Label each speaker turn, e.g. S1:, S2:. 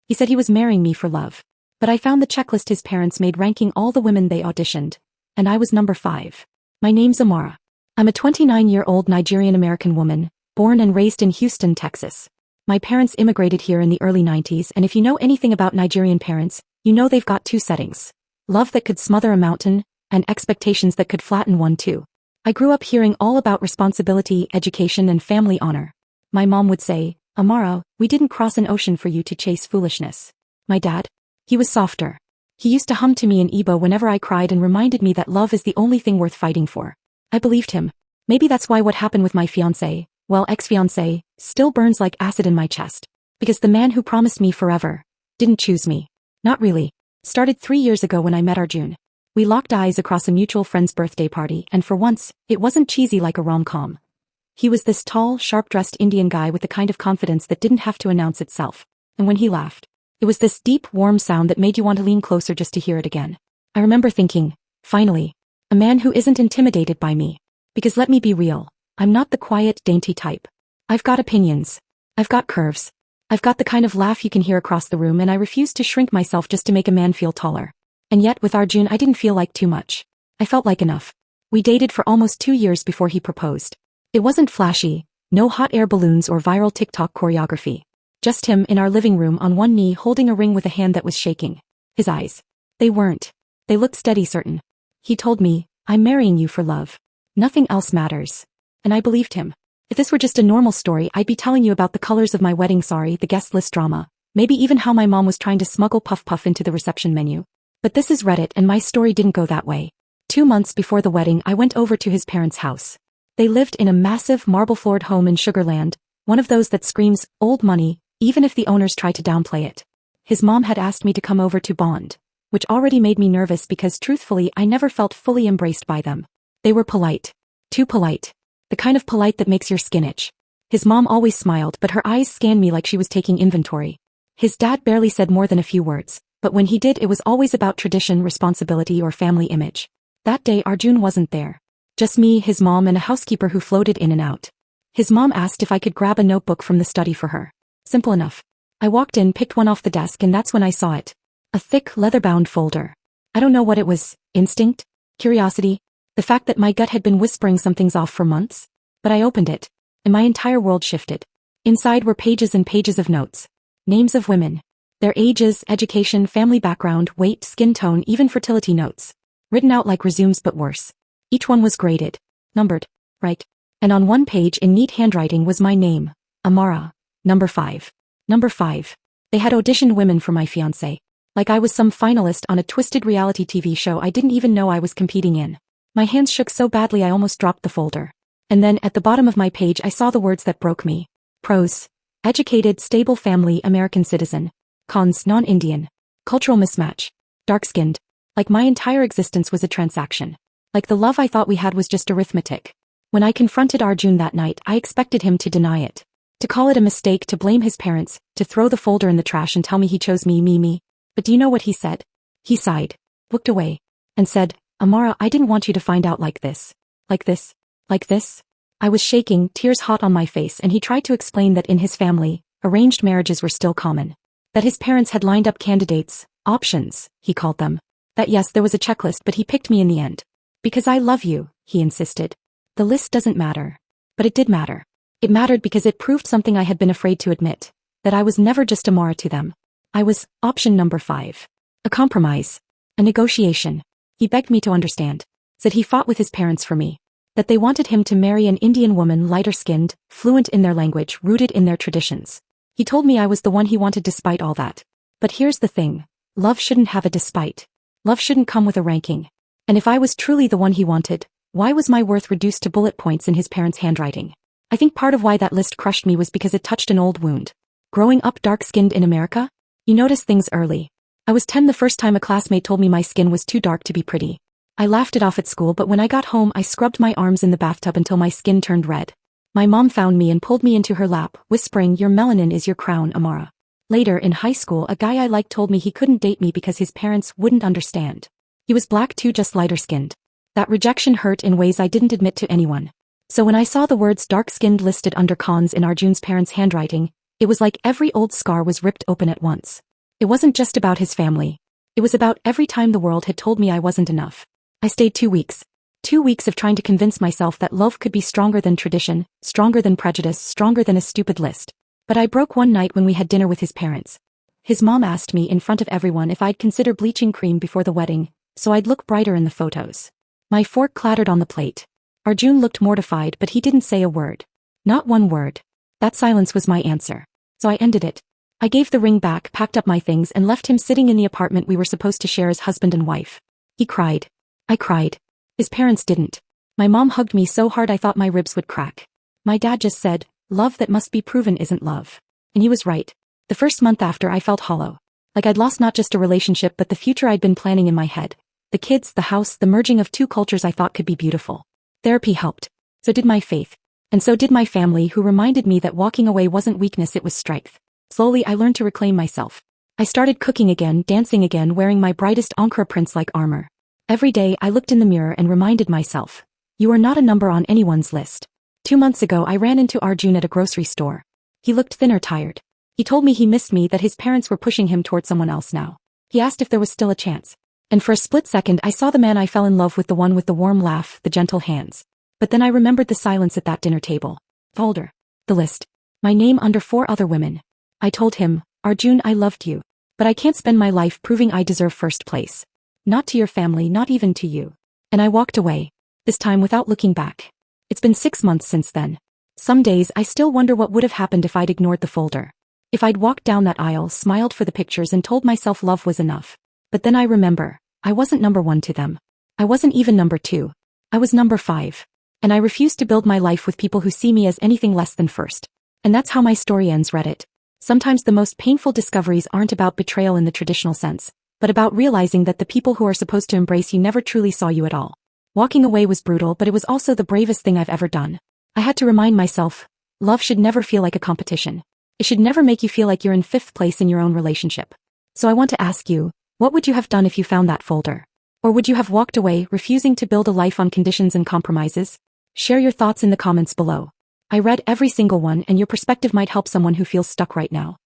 S1: He said he was marrying me for love. But I found the checklist his parents made ranking all the women they auditioned. And I was number 5. My name's Amara. I'm a 29-year-old Nigerian-American woman, born and raised in Houston, Texas. My parents immigrated here in the early 90s, and if you know anything about Nigerian parents, you know they've got 2 settings. Love that could smother a mountain, and expectations that could flatten one too. I grew up hearing all about responsibility, education, and family honor. My mom would say, Amara, we didn't cross an ocean for you to chase foolishness. My dad? He was softer. He used to hum to me in Igbo whenever I cried and reminded me that love is the only thing worth fighting for. I believed him. Maybe that's why what happened with my fiancé, well ex-fiancé, still burns like acid in my chest. Because the man who promised me forever didn't choose me. Not really. Started 3 years ago when I met Arjun. We locked eyes across a mutual friend's birthday party, and for once, it wasn't cheesy like a rom-com. He was this tall, sharp-dressed Indian guy with the kind of confidence that didn't have to announce itself. And when he laughed, it was this deep, warm sound that made you want to lean closer just to hear it again. I remember thinking, finally, a man who isn't intimidated by me. Because let me be real, I'm not the quiet, dainty type. I've got opinions. I've got curves. I've got the kind of laugh you can hear across the room, and I refuse to shrink myself just to make a man feel taller. And yet, with Arjun, I didn't feel like too much. I felt like enough. We dated for almost 2 years before he proposed. It wasn't flashy, no hot air balloons or viral TikTok choreography. Just him in our living room on one knee holding a ring with a hand that was shaking. His eyes. They weren't. They looked steady, certain. He told me, I'm marrying you for love. Nothing else matters. And I believed him. If this were just a normal story, I'd be telling you about the colors of my wedding sari, the guest list drama, maybe even how my mom was trying to smuggle Puff Puff into the reception menu. But this is Reddit, and my story didn't go that way. 2 months before the wedding, I went over to his parents' house. They lived in a massive marble-floored home in Sugarland, one of those that screams, old money, even if the owners try to downplay it. His mom had asked me to come over to bond, which already made me nervous because truthfully I never felt fully embraced by them. They were polite. Too polite. The kind of polite that makes your skin itch. His mom always smiled, but her eyes scanned me like she was taking inventory. His dad barely said more than a few words, but when he did, it was always about tradition, responsibility, or family image. That day Arjun wasn't there. Just me, his mom, and a housekeeper who floated in and out. His mom asked if I could grab a notebook from the study for her. Simple enough. I walked in, picked one off the desk, and that's when I saw it. A thick, leather-bound folder. I don't know what it was. Instinct? Curiosity? The fact that my gut had been whispering something's off for months? But I opened it, and my entire world shifted. Inside were pages and pages of notes. Names of women. Their ages, education, family background, weight, skin tone, even fertility notes. Written out like resumes but worse. Each one was graded. Numbered. Right. And on one page in neat handwriting was my name. Amara. Number 5. Number 5. They had auditioned women for my fiancé. Like I was some finalist on a twisted reality TV show I didn't even know I was competing in. My hands shook so badly I almost dropped the folder. And then, at the bottom of my page, I saw the words that broke me. Pros. Educated, stable family, American citizen. Cons, non-Indian. Cultural mismatch. Dark-skinned. Like my entire existence was a transaction. Like the love I thought we had was just arithmetic. When I confronted Arjun that night, I expected him to deny it. To call it a mistake, to blame his parents, to throw the folder in the trash and tell me he chose me. But do you know what he said? He sighed, looked away, and said, Amara, I didn't want you to find out like this. Like this. Like this. I was shaking, tears hot on my face, and he tried to explain that in his family, arranged marriages were still common. That his parents had lined up candidates, options, he called them. That yes, there was a checklist, but he picked me in the end. Because I love you, he insisted. The list doesn't matter. But it did matter. It mattered because it proved something I had been afraid to admit. That I was never just Amara to them. I was option number 5. A compromise. A negotiation. He begged me to understand. Said he fought with his parents for me. That they wanted him to marry an Indian woman, lighter-skinned, fluent in their language, rooted in their traditions. He told me I was the one he wanted despite all that. But here's the thing. Love shouldn't have a despite. Love shouldn't come with a ranking. And if I was truly the one he wanted, why was my worth reduced to bullet points in his parents' handwriting? I think part of why that list crushed me was because it touched an old wound. Growing up dark-skinned in America, you notice things early. I was 10 the first time a classmate told me my skin was too dark to be pretty. I laughed it off at school, but when I got home I scrubbed my arms in the bathtub until my skin turned red. My mom found me and pulled me into her lap, whispering, your melanin is your crown, Amara. Later, in high school, a guy I liked told me he couldn't date me because his parents wouldn't understand. He was black too, just lighter-skinned. That rejection hurt in ways I didn't admit to anyone. So when I saw the words dark-skinned listed under cons in Arjun's parents' handwriting, it was like every old scar was ripped open at once. It wasn't just about his family. It was about every time the world had told me I wasn't enough. I stayed 2 weeks. 2 weeks of trying to convince myself that love could be stronger than tradition, stronger than prejudice, stronger than a stupid list. But I broke one night when we had dinner with his parents. His mom asked me in front of everyone if I'd consider bleaching cream before the wedding, so I'd look brighter in the photos. My fork clattered on the plate. Arjun looked mortified, but he didn't say a word. Not one word. That silence was my answer. So I ended it. I gave the ring back, packed up my things, and left him sitting in the apartment we were supposed to share as husband and wife. He cried. I cried. His parents didn't. My mom hugged me so hard I thought my ribs would crack. My dad just said, "Love that must be proven isn't love." And he was right. The first month after, I felt hollow. Like I'd lost not just a relationship but the future I'd been planning in my head. The kids, the house, the merging of two cultures I thought could be beautiful. Therapy helped. So did my faith. And so did my family, who reminded me that walking away wasn't weakness, it was strength. Slowly I learned to reclaim myself. I started cooking again, dancing again, wearing my brightest Ankara prince-like armor. Every day I looked in the mirror and reminded myself, you are not a number on anyone's list. 2 months ago I ran into Arjun at a grocery store. He looked thinner, tired. He told me he missed me, that his parents were pushing him toward someone else now. He asked if there was still a chance. And for a split second I saw the man I fell in love with, the one with the warm laugh, the gentle hands. But then I remembered the silence at that dinner table. Folder. The list. My name under 4 other women. I told him, Arjun, I loved you. But I can't spend my life proving I deserve first place. Not to your family, not even to you. And I walked away. This time without looking back. It's been 6 months since then. Some days I still wonder what would have happened if I'd ignored the folder. If I'd walked down that aisle, smiled for the pictures, and told myself love was enough. But then I remember, I wasn't number 1 to them. I wasn't even number 2. I was number 5. And I refused to build my life with people who see me as anything less than first. And that's how my story ends, Reddit. Sometimes the most painful discoveries aren't about betrayal in the traditional sense, but about realizing that the people who are supposed to embrace you never truly saw you at all. Walking away was brutal, but it was also the bravest thing I've ever done. I had to remind myself, love should never feel like a competition. It should never make you feel like you're in 5th place in your own relationship. So I want to ask you, what would you have done if you found that folder? Or would you have walked away, refusing to build a life on conditions and compromises? Share your thoughts in the comments below. I read every single one, and your perspective might help someone who feels stuck right now.